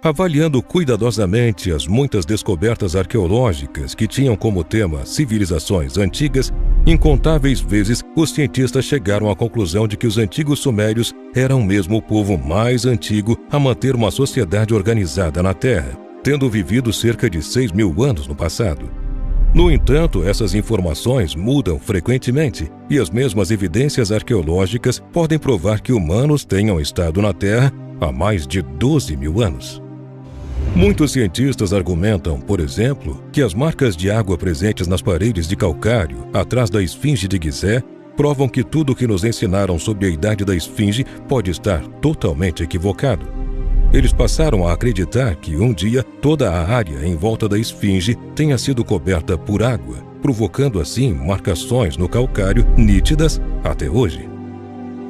Avaliando cuidadosamente as muitas descobertas arqueológicas que tinham como tema civilizações antigas, incontáveis vezes os cientistas chegaram à conclusão de que os antigos sumérios eram mesmo o povo mais antigo a manter uma sociedade organizada na Terra, tendo vivido cerca de 6.000 anos no passado. No entanto, essas informações mudam frequentemente e as mesmas evidências arqueológicas podem provar que humanos tenham estado na Terra há mais de 12.000 anos. Muitos cientistas argumentam, por exemplo, que as marcas de água presentes nas paredes de calcário, atrás da esfinge de Gizé, provam que tudo o que nos ensinaram sobre a idade da esfinge pode estar totalmente equivocado. Eles passaram a acreditar que um dia toda a área em volta da esfinge tenha sido coberta por água, provocando assim marcações no calcário nítidas até hoje.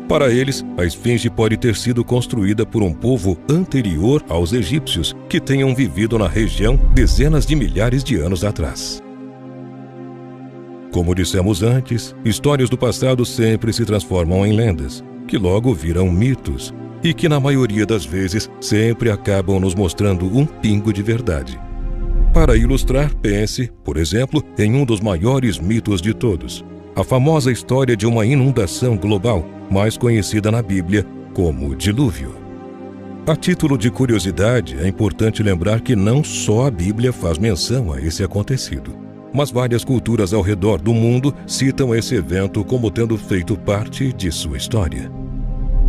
Para eles, a esfinge pode ter sido construída por um povo anterior aos egípcios que tenham vivido na região dezenas de milhares de anos atrás. Como dissemos antes, histórias do passado sempre se transformam em lendas, que logo viram mitos, e que na maioria das vezes sempre acabam nos mostrando um pingo de verdade. Para ilustrar, pense, por exemplo, em um dos maiores mitos de todos, a famosa história de uma inundação global, mais conhecida na Bíblia como dilúvio. A título de curiosidade, é importante lembrar que não só a Bíblia faz menção a esse acontecido, mas várias culturas ao redor do mundo citam esse evento como tendo feito parte de sua história.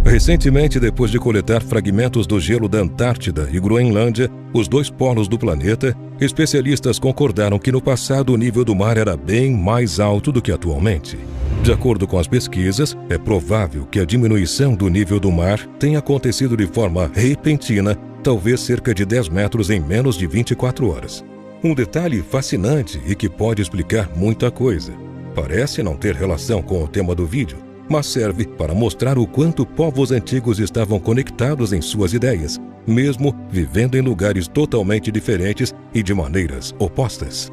Recentemente, depois de coletar fragmentos do gelo da Antártida e Groenlândia, os dois polos do planeta, especialistas concordaram que no passado o nível do mar era bem mais alto do que atualmente. De acordo com as pesquisas, é provável que a diminuição do nível do mar tenha acontecido de forma repentina, talvez cerca de 10 metros em menos de 24 horas. Um detalhe fascinante e que pode explicar muita coisa. Parece não ter relação com o tema do vídeo, mas serve para mostrar o quanto povos antigos estavam conectados em suas ideias, mesmo vivendo em lugares totalmente diferentes e de maneiras opostas.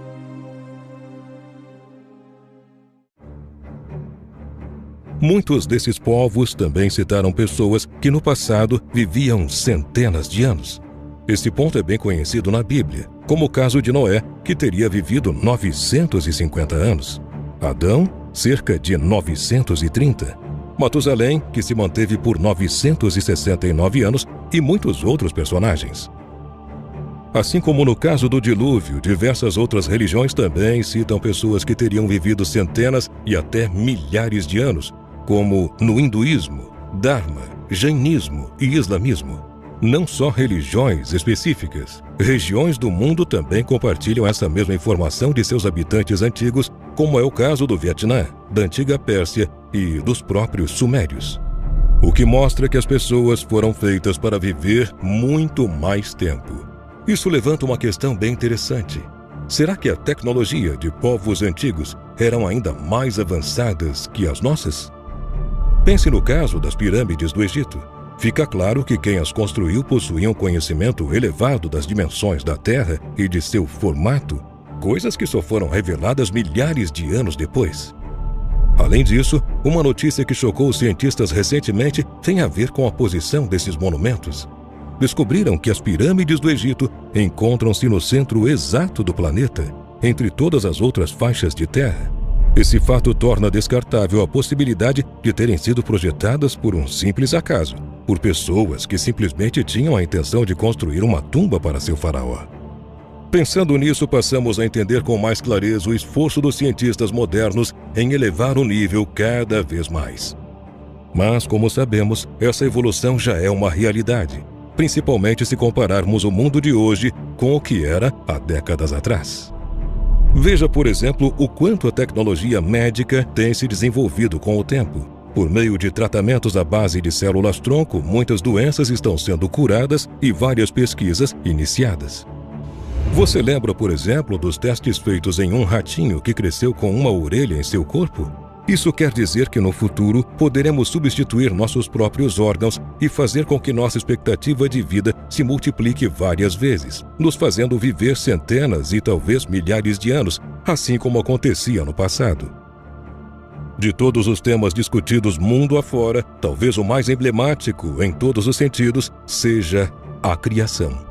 Muitos desses povos também citaram pessoas que no passado viviam centenas de anos. Este ponto é bem conhecido na Bíblia, como o caso de Noé, que teria vivido 950 anos. Adão, cerca de 930. Matusalém, que se manteve por 969 anos, e muitos outros personagens. Assim como no caso do dilúvio, diversas outras religiões também citam pessoas que teriam vivido centenas e até milhares de anos, como no hinduísmo, dharma, jainismo e islamismo. Não só religiões específicas, regiões do mundo também compartilham essa mesma informação de seus habitantes antigos, como é o caso do Vietnã, da antiga Pérsia e dos próprios sumérios. O que mostra que as pessoas foram feitas para viver muito mais tempo. Isso levanta uma questão bem interessante. Será que a tecnologia de povos antigos eram ainda mais avançadas que as nossas? Pense no caso das pirâmides do Egito. Fica claro que quem as construiu possuía um conhecimento elevado das dimensões da Terra e de seu formato, coisas que só foram reveladas milhares de anos depois. Além disso, uma notícia que chocou os cientistas recentemente tem a ver com a posição desses monumentos. Descobriram que as pirâmides do Egito encontram-se no centro exato do planeta, entre todas as outras faixas de terra. Esse fato torna descartável a possibilidade de terem sido projetadas por um simples acaso, por pessoas que simplesmente tinham a intenção de construir uma tumba para seu faraó. Pensando nisso, passamos a entender com mais clareza o esforço dos cientistas modernos em elevar o nível cada vez mais. Mas, como sabemos, essa evolução já é uma realidade, principalmente se compararmos o mundo de hoje com o que era há décadas atrás. Veja, por exemplo, o quanto a tecnologia médica tem se desenvolvido com o tempo. Por meio de tratamentos à base de células-tronco, muitas doenças estão sendo curadas e várias pesquisas iniciadas. Você lembra, por exemplo, dos testes feitos em um ratinho que cresceu com uma orelha em seu corpo? Isso quer dizer que no futuro poderemos substituir nossos próprios órgãos e fazer com que nossa expectativa de vida se multiplique várias vezes, nos fazendo viver centenas e talvez milhares de anos, assim como acontecia no passado. De todos os temas discutidos mundo afora, talvez o mais emblemático em todos os sentidos seja a criação.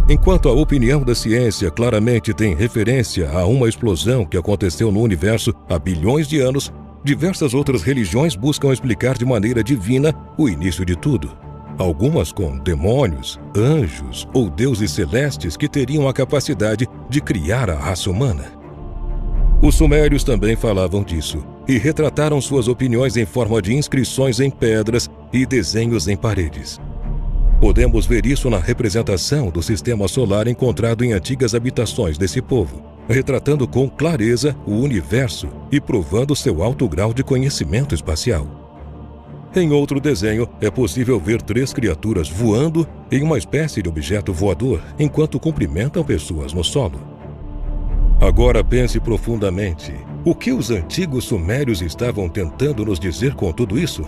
Enquanto a opinião da ciência claramente tem referência a uma explosão que aconteceu no universo há bilhões de anos, diversas outras religiões buscam explicar de maneira divina o início de tudo. Algumas com demônios, anjos ou deuses celestes que teriam a capacidade de criar a raça humana. Os sumérios também falavam disso e retrataram suas opiniões em forma de inscrições em pedras e desenhos em paredes. Podemos ver isso na representação do sistema solar encontrado em antigas habitações desse povo, retratando com clareza o universo e provando seu alto grau de conhecimento espacial. Em outro desenho, é possível ver 3 criaturas voando em uma espécie de objeto voador enquanto cumprimentam pessoas no solo. Agora pense profundamente. O que os antigos sumérios estavam tentando nos dizer com tudo isso?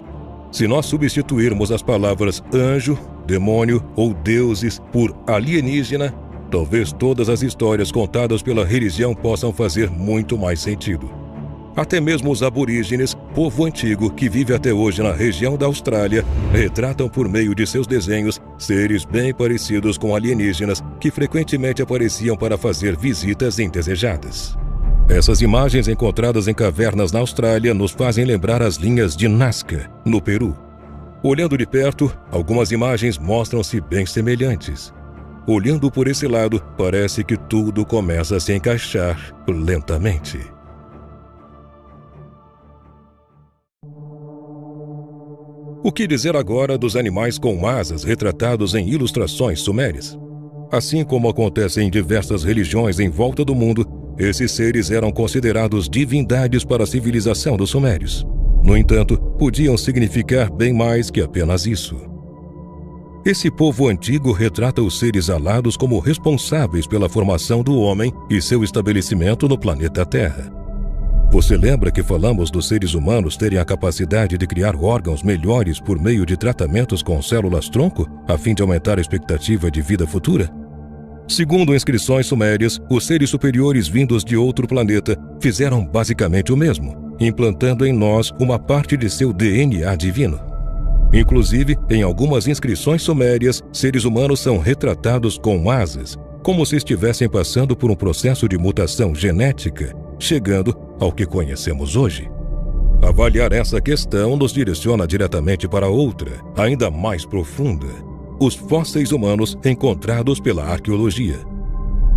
Se nós substituirmos as palavras anjo, demônio ou deuses por alienígena, talvez todas as histórias contadas pela religião possam fazer muito mais sentido. Até mesmo os aborígenes, povo antigo que vive até hoje na região da Austrália, retratam por meio de seus desenhos seres bem parecidos com alienígenas que frequentemente apareciam para fazer visitas indesejadas. Essas imagens encontradas em cavernas na Austrália nos fazem lembrar as linhas de Nazca, no Peru. Olhando de perto, algumas imagens mostram-se bem semelhantes. Olhando por esse lado, parece que tudo começa a se encaixar lentamente. O que dizer agora dos animais com asas retratados em ilustrações sumérias? Assim como acontece em diversas religiões em volta do mundo, esses seres eram considerados divindades para a civilização dos sumérios. No entanto, podiam significar bem mais que apenas isso. Esse povo antigo retrata os seres alados como responsáveis pela formação do homem e seu estabelecimento no planeta Terra. Você lembra que falamos dos seres humanos terem a capacidade de criar órgãos melhores por meio de tratamentos com células-tronco, a fim de aumentar a expectativa de vida futura? Segundo inscrições sumérias, os seres superiores vindos de outro planeta fizeram basicamente o mesmo, implantando em nós uma parte de seu DNA divino. Inclusive, em algumas inscrições sumérias, seres humanos são retratados com asas, como se estivessem passando por um processo de mutação genética, chegando ao que conhecemos hoje. Avaliar essa questão nos direciona diretamente para outra, ainda mais profunda: os fósseis humanos encontrados pela arqueologia.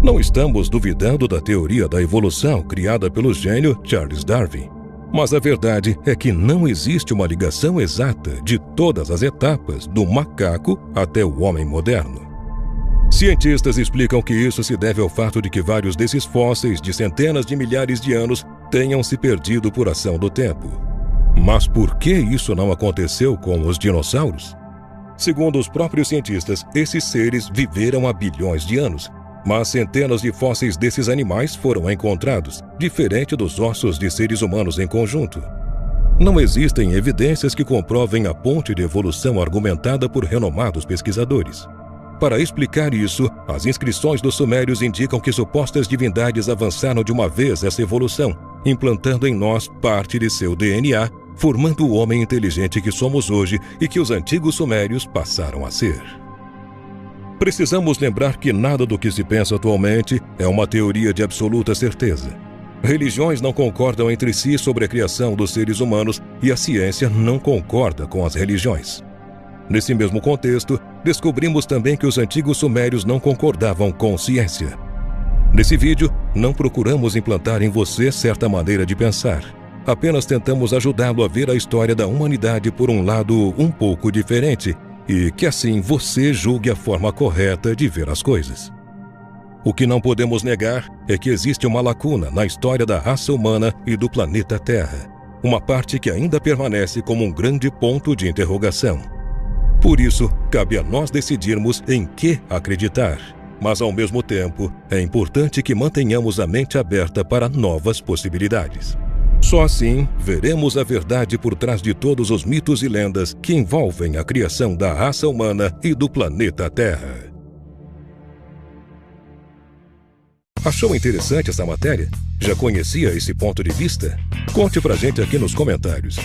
Não estamos duvidando da teoria da evolução criada pelo gênio Charles Darwin, mas a verdade é que não existe uma ligação exata de todas as etapas do macaco até o homem moderno. Cientistas explicam que isso se deve ao fato de que vários desses fósseis de centenas de milhares de anos tenham se perdido por ação do tempo. Mas por que isso não aconteceu com os dinossauros? Segundo os próprios cientistas, esses seres viveram há bilhões de anos, mas centenas de fósseis desses animais foram encontrados, diferente dos ossos de seres humanos em conjunto. Não existem evidências que comprovem a ponte de evolução argumentada por renomados pesquisadores. Para explicar isso, as inscrições dos sumérios indicam que supostas divindades avançaram de uma vez essa evolução, implantando em nós parte de seu DNA, formando o homem inteligente que somos hoje e que os antigos sumérios passaram a ser. Precisamos lembrar que nada do que se pensa atualmente é uma teoria de absoluta certeza. Religiões não concordam entre si sobre a criação dos seres humanos e a ciência não concorda com as religiões. Nesse mesmo contexto, descobrimos também que os antigos sumérios não concordavam com ciência. Nesse vídeo, não procuramos implantar em você certa maneira de pensar. Apenas tentamos ajudá-lo a ver a história da humanidade por um lado um pouco diferente e que assim você julgue a forma correta de ver as coisas. O que não podemos negar é que existe uma lacuna na história da raça humana e do planeta Terra, uma parte que ainda permanece como um grande ponto de interrogação. Por isso, cabe a nós decidirmos em que acreditar, mas ao mesmo tempo é importante que mantenhamos a mente aberta para novas possibilidades. Só assim, veremos a verdade por trás de todos os mitos e lendas que envolvem a criação da raça humana e do planeta Terra. Achou interessante essa matéria? Já conhecia esse ponto de vista? Conte pra gente aqui nos comentários.